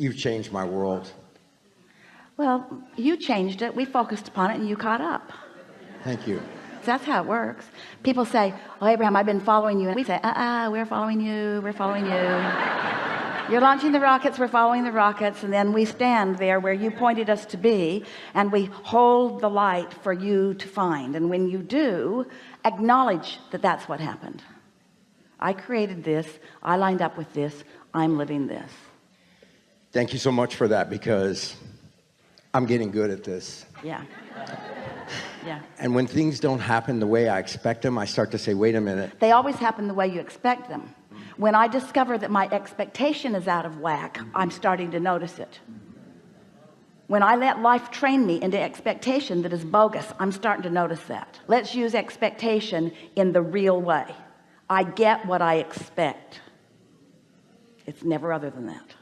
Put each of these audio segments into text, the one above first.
You've changed my world. Well, you changed it. We focused upon it and you caught up. Thank you. That's how it works. People say, oh, Abraham, I've been following you. And we say, we're following you. We're following you. You're launching the rockets. We're following the rockets. And then we stand there where you pointed us to be, and we hold the light for you to find. And when you do, acknowledge that that's what happened. I created this. I lined up with this. I'm living this. Thank you so much for that, because I'm getting good at this. Yeah. Yeah. And when things don't happen the way I expect them, I start to say, wait a minute. They always happen the way you expect them. When I discover that my expectation is out of whack, I'm starting to notice it. When I let life train me into expectation that is bogus, I'm starting to notice that. Let's use expectation in the real way. I get what I expect. It's never other than that.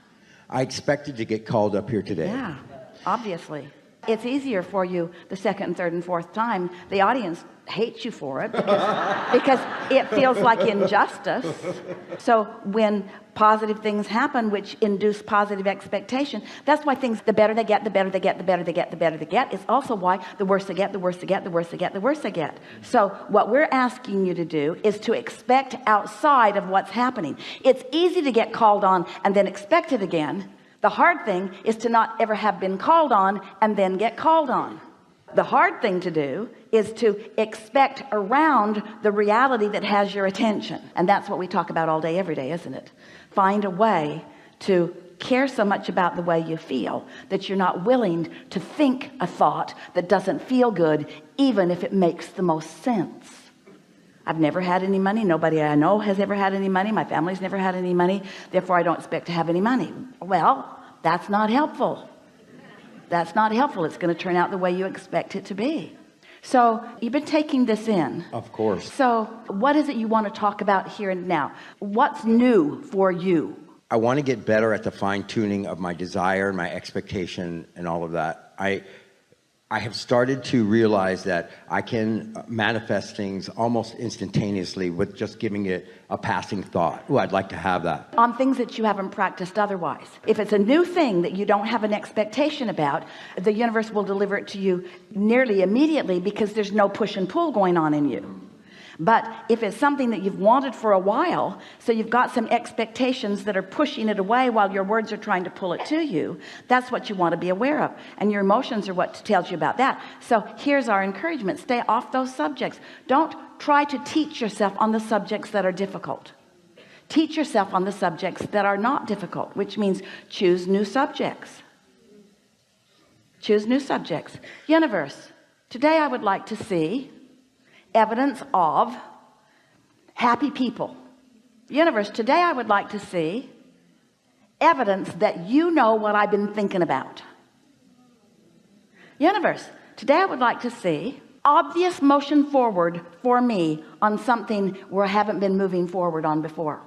I expected to get called up here today. Yeah, obviously. It's easier for you the second and third and fourth time. The audience hates you for it because it feels like injustice. So when positive things happen which induce positive expectation, that's why things, the better they get, the better they get, the better they get, the better they get. It's also why the worse they get, the worse they get, the worse they get, the worse they get. So what we're asking you to do is to expect outside of what's happening. It's easy to get called on and then expect it again. The hard thing is to not ever have been called on and then get called on. The hard thing to do is to expect around the reality that has your attention. And that's what we talk about all day, every day, isn't it? Find a way to care so much about the way you feel that you're not willing to think a thought that doesn't feel good, even if it makes the most sense. I've never had any money. Nobody I know has ever had any money. My family's never had any money. Therefore, I don't expect to have any money. Well, that's not helpful. That's not helpful. It's going to turn out the way you expect it to be. So you've been taking this in. Of course. So what is it you want to talk about here and now? What's new for you? I want to get better at the fine-tuning of my desire, my expectation, and all of that. I have started to realize that I can manifest things almost instantaneously with just giving it a passing thought. Oh, I'd like to have that. On things that you haven't practiced otherwise. If it's a new thing that you don't have an expectation about, the universe will deliver it to you nearly immediately because there's no push and pull going on in you. But if it's something that you've wanted for a while, so you've got some expectations that are pushing it away while your words are trying to pull it to you, that's what you want to be aware of. And your emotions are what tells you about that. So here's our encouragement. Stay off those subjects. Don't try to teach yourself on the subjects that are difficult. Teach yourself on the subjects that are not difficult, which means choose new subjects. Choose new subjects. Universe, today I would like to see evidence of happy people. Universe, today I would like to see evidence that you know what I've been thinking about. Universe, today I would like to see obvious motion forward for me on something where I haven't been moving forward on before.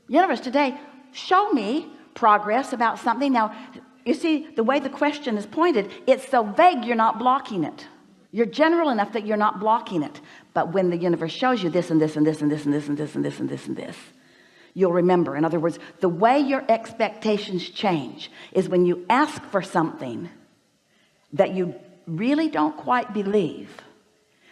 Universe, today show me progress about something. Now you see the way the question is pointed, it's so vague you're not blocking it. You're general enough that you're not blocking it. But when the universe shows you this and this and this and this and this and this and this and this and this, you'll remember. In other words, the way your expectations change is when you ask for something that you really don't quite believe,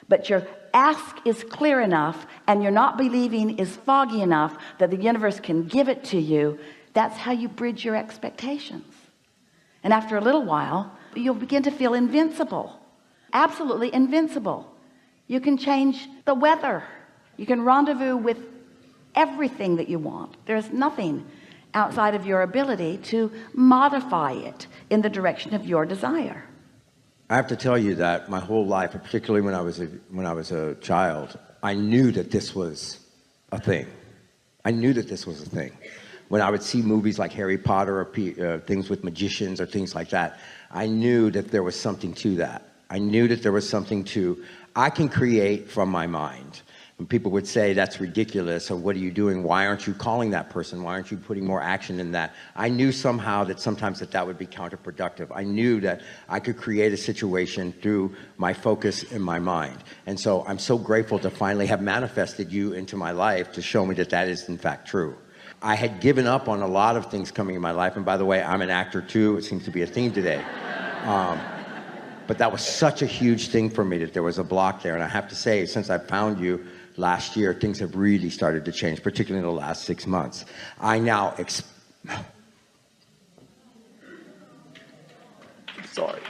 but your ask is clear enough and you're not believing is foggy enough that the universe can give it to you. That's how you bridge your expectations. And after a little while, you'll begin to feel invincible. Absolutely invincible. You can change the weather. You can rendezvous with everything that you want. There's nothing outside of your ability to modify it in the direction of your desire. I have to tell you that my whole life, particularly when I was a child, I knew that this was a thing. I knew that this was a thing. When I would see movies like Harry Potter or things with magicians or things like that, I knew that there was something to that. I knew that there was something to, I can create from my mind. And people would say, that's ridiculous, or what are you doing? Why aren't you calling that person? Why aren't you putting more action in that? I knew somehow that sometimes that would be counterproductive. I knew that I could create a situation through my focus in my mind. And so I'm so grateful to finally have manifested you into my life to show me that that is in fact true. I had given up on a lot of things coming in my life. And by the way, I'm an actor too. It seems to be a theme today. But that was such a huge thing for me, that there was a block there. And I have to say, since I found you last year, things have really started to change, particularly in the last 6 months. I now sorry.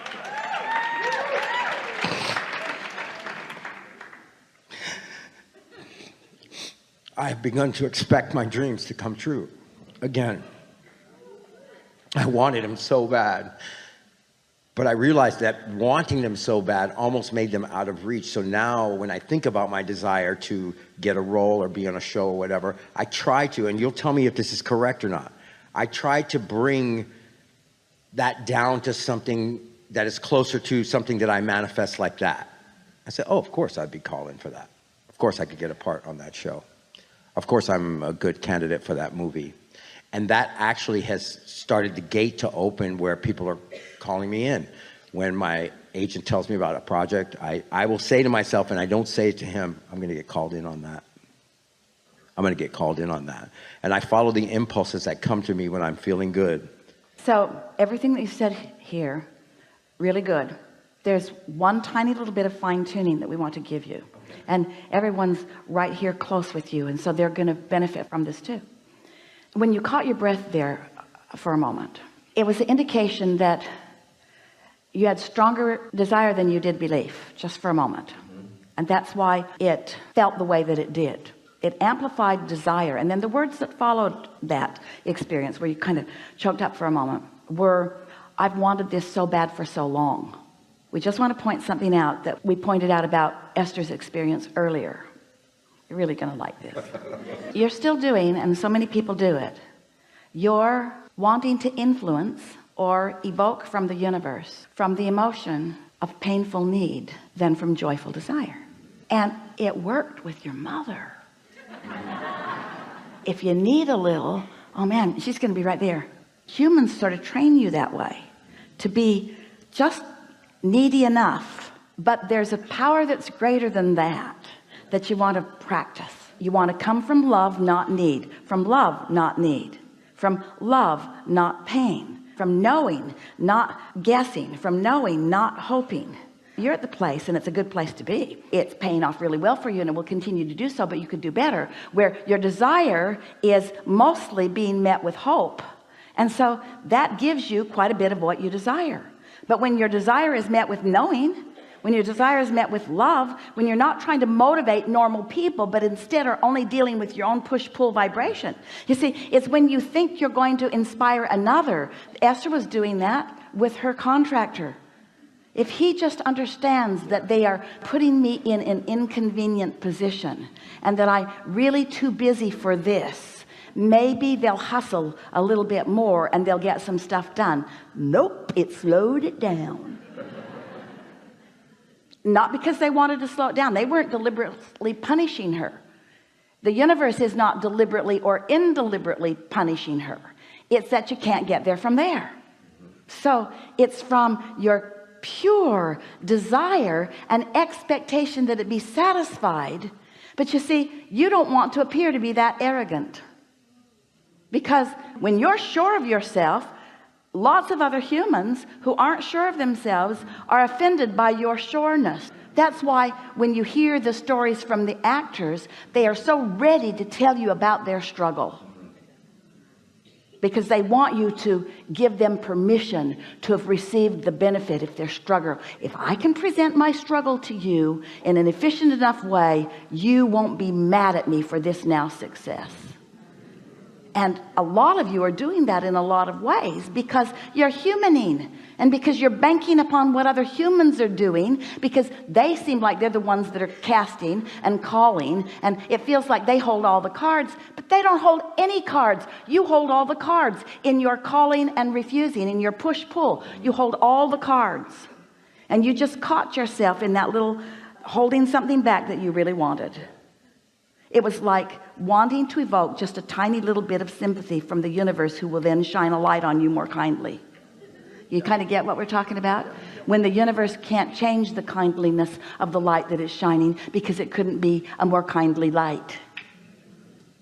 I have begun to expect my dreams to come true again. I wanted them so bad, but I realized that wanting them so bad almost made them out of reach. So now when I think about my desire to get a role or be on a show or whatever, I try to, and you'll tell me if this is correct or not, I try to bring that down to something that is closer to something that I manifest like that. I said, oh, of course I'd be calling for that. Of course I could get a part on that show. Of course I'm a good candidate for that movie. And that actually has started the gate to open where people are calling me in. When my agent tells me about a project, I will say to myself, and I don't say it to him, I'm going to get called in on that. I'm going to get called in on that. And I follow the impulses that come to me when I'm feeling good. So everything that you said here, really good. There's one tiny little bit of fine-tuning that we want to give you. And everyone's right here close with you, and so they're going to benefit from this too. When you caught your breath there for a moment, it was an indication that you had stronger desire than you did belief, just for a moment. And that's why it felt the way that it did. It amplified desire. And then the words that followed that experience, where you kind of choked up for a moment, were, I've wanted this so bad for so long. We just want to point something out that we pointed out about Esther's experience earlier. You're really going to like this. You're still doing, and so many people do it, you're wanting to influence or evoke from the universe, from the emotion of painful need than from joyful desire. And it worked with your mother. If you need a little, oh man, she's going to be right there. Humans sort of train you that way, to be just needy enough. But there's a power that's greater than that you want to practice. You want to come from love, not need. From love, not need. From love, not pain. From knowing, not guessing. From knowing, not hoping. You're at the place, and it's a good place to be. It's paying off really well for you, and it will continue to do so, but you could do better, where your desire is mostly being met with hope. And so that gives you quite a bit of what you desire. But when your desire is met with knowing, when your desire is met with love, when you're not trying to motivate normal people, but instead are only dealing with your own push-pull vibration. You see, it's when you think you're going to inspire another. Esther was doing that with her contractor. If he just understands that they are putting me in an inconvenient position and that I'm really too busy for this, maybe they'll hustle a little bit more and they'll get some stuff done. Nope, it slowed it down. Not because they wanted to slow it down. They weren't deliberately punishing her. The universe is not deliberately or indeliberately punishing her. It's that you can't get there from there. So it's from your pure desire and expectation that it be satisfied. But you see, you don't want to appear to be that arrogant, because when you're sure of yourself, lots of other humans who aren't sure of themselves are offended by your sureness. That's why when you hear the stories from the actors, they are so ready to tell you about their struggle, because they want you to give them permission to have received the benefit if their struggle. If I can present my struggle to you in an efficient enough way, you won't be mad at me for this now success. And a lot of you are doing that in a lot of ways, because you're humaning, and because you're banking upon what other humans are doing, because they seem like they're the ones that are casting and calling, and it feels like they hold all the cards, but they don't hold any cards. You hold all the cards in your calling and refusing, in your push-pull. You hold all the cards, and you just caught yourself in that little holding something back that you really wanted. It was like wanting to evoke just a tiny little bit of sympathy from the universe, who will then shine a light on you more kindly. You kind of get what we're talking about? When the universe can't change the kindliness of the light that is shining, because it couldn't be a more kindly light.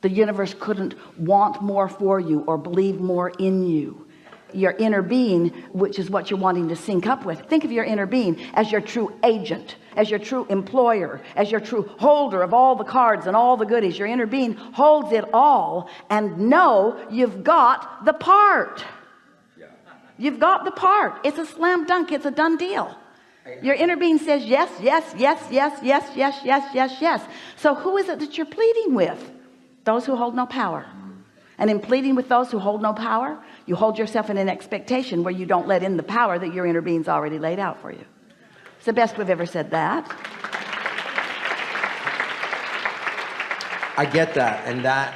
The universe couldn't want more for you or believe more in you. Your inner being, which is what you're wanting to sync up with. Think of your inner being as your true agent, as your true employer, as your true holder of all the cards and all the goodies. Your inner being holds it all, and know you've got the part. You've got the part. It's a slam dunk. It's a done deal. Your inner being says yes, yes, yes, yes, yes, yes, yes, yes, yes. So who is it that you're pleading with? Those who hold no power. And in pleading with those who hold no power, you hold yourself in an expectation where you don't let in the power that your inner being's already laid out for you. It's the best we've ever said that. I get that. And that,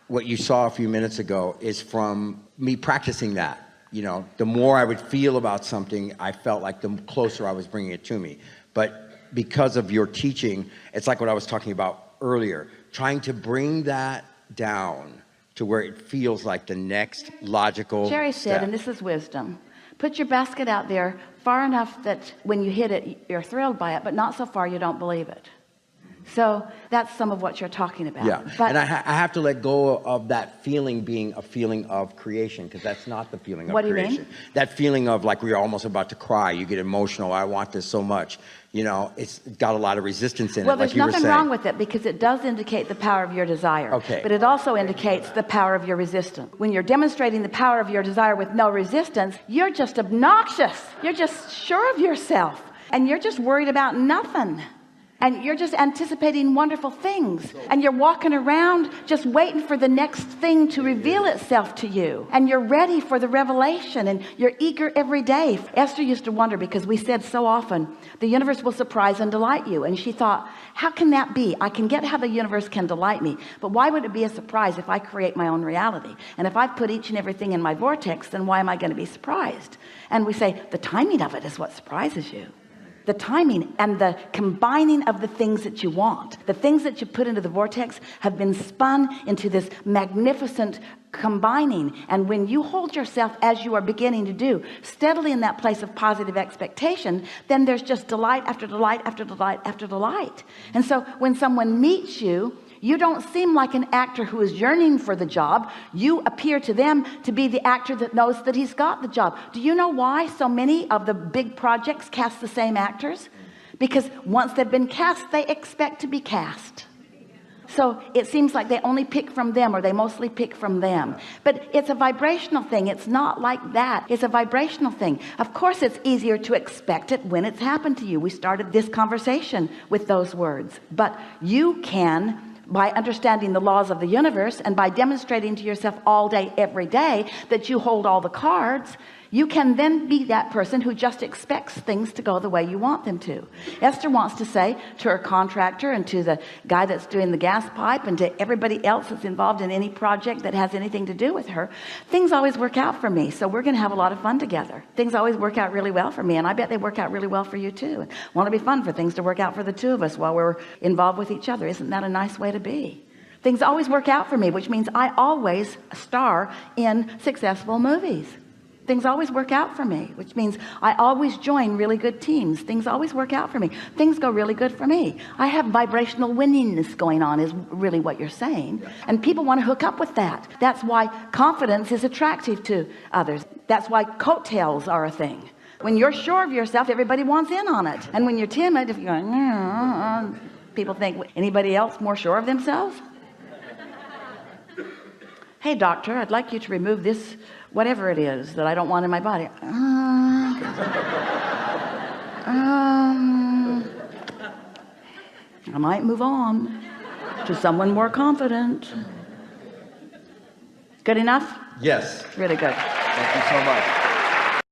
what you saw a few minutes ago, is from me practicing that. You know, the more I would feel about something, I felt like the closer I was bringing it to me. But because of your teaching, it's like what I was talking about earlier, trying to bring that down to where it feels like the next logical Jerry said, step. and this is wisdom, put your basket out there far enough that when you hit it, you're thrilled by it, but not so far you don't believe it. So that's some of what you're talking about. Yeah, but and I have to let go of that feeling being a feeling of creation, because that's not the feeling of What do you creation. mean? That feeling of like we're almost about to cry, you get emotional, I want this so much. You know, it's got a lot of resistance in well, it, there's like you were nothing saying. wrong with it, because it does indicate the power of your desire. Okay. But it also indicates the power of your resistance. When you're demonstrating the power of your desire with no resistance, you're just obnoxious. You're just sure of yourself, and you're just worried about nothing. And you're just anticipating wonderful things, and you're walking around just waiting for the next thing to reveal itself to you, and you're ready for the revelation, and you're eager every day. Esther used to wonder, because we said so often the universe will surprise and delight you, and she thought, how can that be? I can get how the universe can delight me, but why would it be a surprise if I create my own reality? And if I put each and everything in my vortex, then why am I going to be surprised? And we say the timing of it is what surprises you. The timing and the combining of the things that you want. The things that you put into the vortex have been spun into this magnificent combining. And when you hold yourself, as you are beginning to do, steadily in that place of positive expectation, then there's just delight after delight after delight after delight. And so when someone meets you, you don't seem like an actor who is yearning for the job. You appear to them to be the actor that knows that he's got the job. Do you know why so many of the big projects cast the same actors? Because once they've been cast, they expect to be cast. So it seems like they only pick from them, or they mostly pick from them. But it's a vibrational thing. It's not like that. It's a vibrational thing. Of course, it's easier to expect it when it's happened to you. We started this conversation with those words. But you can, by understanding the laws of the universe and by demonstrating to yourself all day, every day, that you hold all the cards, you can then be that person who just expects things to go the way you want them to. Esther wants to say to her contractor and to the guy that's doing the gas pipe and to everybody else that's involved in any project that has anything to do with her, things always work out for me, so we're going to have a lot of fun together. Things always work out really well for me, and I bet they work out really well for you too. And want to be fun for things to work out for the two of us while we're involved with each other. Isn't that a nice way to be? Things always work out for me, which means I always star in successful movies. Things always work out for me, which means I always join really good teams. Things always work out for me. Things go really good for me. I have vibrational winningness going on, is really what you're saying. And people want to hook up with that. That's why confidence is attractive to others. That's why coattails are a thing. When you're sure of yourself, everybody wants in on it. And when you're timid, if you're going, people think, anybody else more sure of themselves? Hey, doctor, I'd like you to remove this whatever it is that I don't want in my body. I might move on to someone more confident. Good enough? Yes. Really good. Thank you so much.